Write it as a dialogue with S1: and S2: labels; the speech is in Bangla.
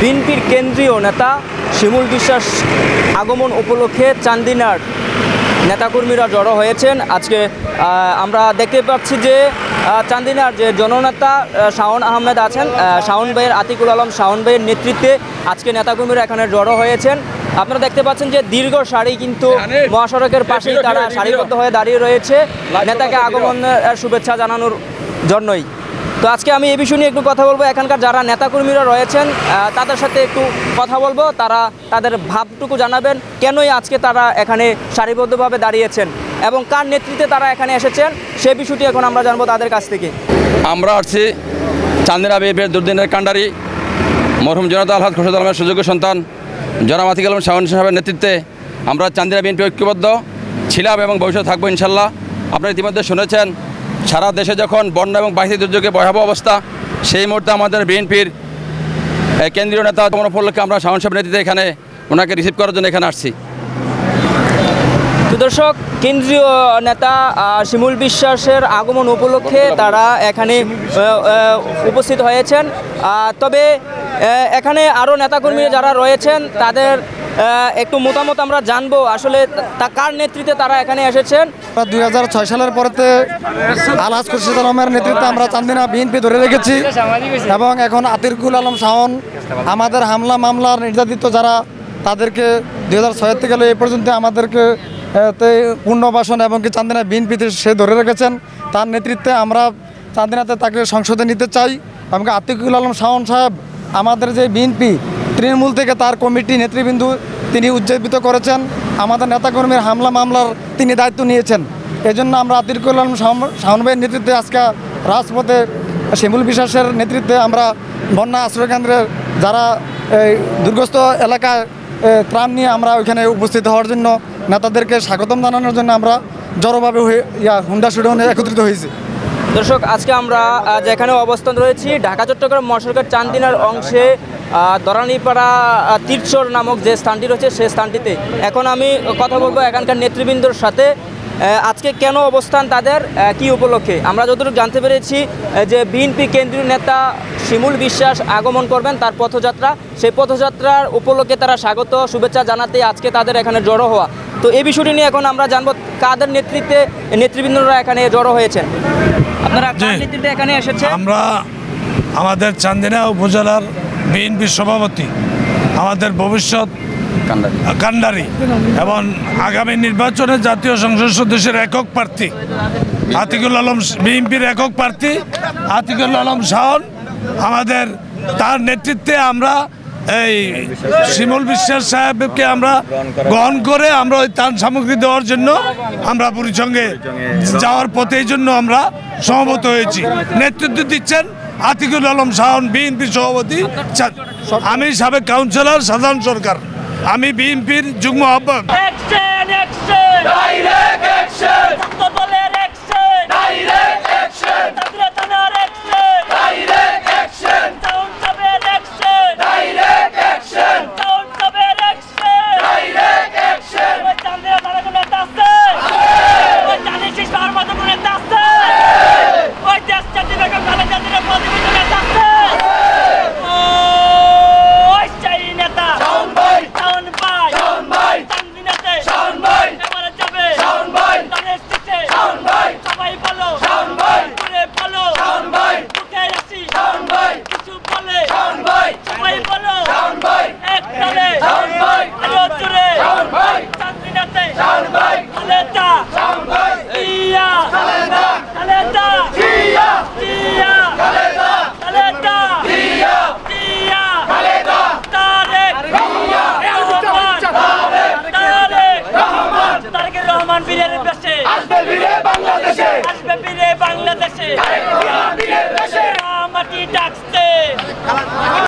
S1: বিএনপির কেন্দ্রীয় নেতা শিমুল বিশ্বাস আগমন উপলক্ষে চান্দিনার নেতাকর্মীরা জড়ো হয়েছেন। আজকে আমরা দেখতে পাচ্ছি যে চান্দিনার যে জননেতা শাওন আহমেদ আছেন, শাওন ভাইয়ের আতিকুল আলম শাওন ভাইয়ের নেতৃত্বে আজকে নেতাকর্মীরা এখানে জড়ো হয়েছেন। আপনারা দেখতে পাচ্ছেন যে দীর্ঘ সারি কিন্তু মহাসড়কের পাশেই তারা সারিবদ্ধ হয়ে দাঁড়িয়ে রয়েছে নেতাকে আগমনের শুভেচ্ছা জানানোর জন্যই। তো আজকে আমি এই বিষয় নিয়ে একটু কথা বলবো। এখানকার যারা নেতাকর্মীরা রয়েছেন তাদের সাথে একটু কথা বলবো, তারা তাদের ভাবটুকু জানাবেন কেনই আজকে তারা এখানে সারিবদ্ধভাবে দাঁড়িয়েছেন এবং কার নেতৃত্বে তারা এখানে এসেছেন সেই বিষয়টি এখন আমরা জানবো তাদের কাছ থেকে।
S2: আমরা আসছি চান্দিনা বিএনপির দুর্দিনের কাণ্ডারি মরহুম জনতা আলহাজ খোরশেদ আলমের সুযোগ্য সন্তান জনাব আতিকুল আলম শাওন সাহেবের নেতৃত্বে আমরা চান্দিনা বিএনপি ঐক্যবদ্ধ ছিলাম এবং ভবিষ্যতে থাকবো ইনশাল্লাহ। আপনারা ইতিমধ্যে শুনেছেন সারা দেশে যখন বন্যা এবং বাহিনী দুর্যোগে ভয়াবহ অবস্থা, সেই মুহূর্তে আমাদের বিএনপির কেন্দ্রীয় নেতা আগমন উপলক্ষে আমরা শাওন সাহেবের নেতৃত্বে এখানে ওনাকে রিসিভ করার জন্য এখানে আসছি।
S1: তো দর্শক, কেন্দ্রীয় নেতা শিমুল বিশ্বাসের আগমন উপলক্ষে তারা এখানে উপস্থিত হয়েছেন। তবে এখানে আরও নেতাকর্মী যারা রয়েছেন তাদের একটু মতামত আমরা জানবো, আসলে কার নেতৃত্বে তারা এখানে এসেছেন।
S3: 2006 সালের পরেতে আলহাজ খোরশেদ আলমের নেতৃত্বে আমরা চান্দিনা বিএনপি ধরে রেখেছি এবং এখন আতিকুল আলম শাওন আমাদের হামলা মামলার নির্যাতিত যারা তাদেরকে 2006 থেকে এই পর্যন্ত আমাদেরকে পুনর্বাসন এবং কি চান্দিনা বিএনপিতে সে ধরে রেখেছেন। তার নেতৃত্বে আমরা চান্দিনাতে তাকে সংসদে নিতে চাই এবং আতিকুল আলম শাওন সাহেব আমাদের যে বিএনপি তৃণমূল থেকে তার কমিটি নেতৃবৃন্দ তিনি উজ্জীবিত করেছেন, আমাদের নেতাকর্মীর হামলা মামলার তিনি দায়িত্ব নিয়েছেন। এই জন্য আমরা আতিকুল আলম শাওন ভাইয়ের নেতৃত্বে আজকে রাজপথে শিমুল বিশ্বাসের নেতৃত্বে আমরা বন্যা আশ্রয়কেন্দ্রের যারা দুর্গস্ত এলাকায় ত্রাণ নিয়ে আমরা ওইখানে উপস্থিত হওয়ার জন্য নেতাদেরকে স্বাগতম জানানোর জন্য আমরা জড়োভাবে হুন্ডা শুডনে একত্রিত হয়েছি।
S1: দর্শক, আজকে আমরা যেখানে অবস্থান রয়েছি ঢাকা চট্টগ্রাম মহাসড়কের চান্দিনার অংশে দরানিপাড়া তীরচর নামক যে স্থানটি রয়েছে সেই স্থানটিতে এখন আমি কথা বলবো এখানকার নেতৃবৃন্দর সাথে। আজকে কেন অবস্থান তাদের, কি উপলক্ষে? আমরা যতটুকু জানতে পেরেছি যে বিএনপি কেন্দ্রীয় নেতা শিমুল বিশ্বাস আগমন করবেন, তার পথযাত্রা, সেই পথযাত্রার উপলক্ষে তারা স্বাগত শুভেচ্ছা জানাতে আজকে তাদের এখানে জড়ো হওয়া। তো এই বিষয়টি নিয়ে এখন আমরা জানবো কাদের নেতৃত্বে নেতৃবৃন্দরা এখানে জড়ো হয়েছেন। আপনারা কার নেতৃত্বে এখানে এসেছেন?
S4: আমরা আমাদের চান্দিনা উপজেলার বিএনপির সভাপতি, আমাদের ভবিষ্যৎ কান্ডারি এবং আগামী নির্বাচনে জাতীয় সংসদ সদস্যের একক প্রার্থী আতিকুল আলম, বিএনপির একক প্রার্থী আতিকুল আলম শাওন, আমাদের তার নেতৃত্বে আমরা এই শিমুল বিশ্বাস সাহেবকে আমরা গ্রহণ করে আমরা ওই ত্রাণ সামগ্রী দেওয়ার জন্য আমরা বুড়িচঙ্গে যাওয়ার পথে এই জন্য আমরা সমবেত হয়েছি। নেতৃত্ব দিচ্ছেন আতিকুল আলম শাওন, বিএনপির সভাপতি। আমি সাবেক কাউন্সিলর সাধারণ সরকার, আমি বিএনপির যুগ্ম আহ্বায়ক।
S5: ডাকছে